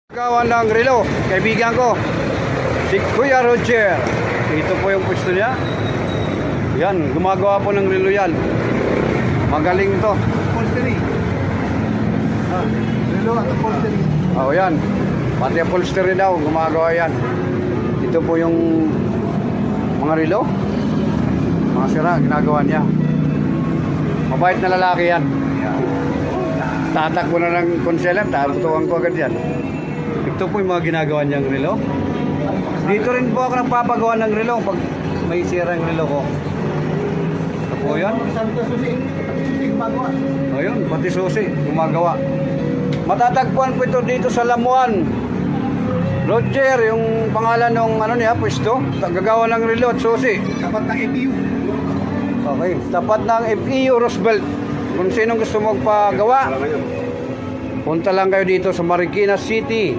Gawa ng relo, kaibigan ko, si Kuya Roger. Ito po yung pwesto niya. Yan, gumagawa po ng relo yan. Magaling ito. Upholstery. Relo at upholstery. Oh, yan. Pati upholstery daw, gumagawa yan. Ito po yung mga relo. Mga sira, ginagawa niya. Mabait na lalaki yan. Tatakbo na ng konselan, tatakbuhan ko agad yan. Ito po yung mga ginagawa niyang relo. Dito rin po ako nagpapagawa ng relo pag may sira yung relo ko. Ito po yan. Sabi ko, susi magawa. O yun, pati susi, gumagawa. Matatagpuan po ito dito sa Lamuan. Roger, yung pangalan ng ano niya, pwesto. Gagawa ng relo at susi. Dapat ng EPU. Okay, tapat ng FEU Roosevelt. Kung sinong gusto magpagawa, punta lang kayo dito sa Marikina City.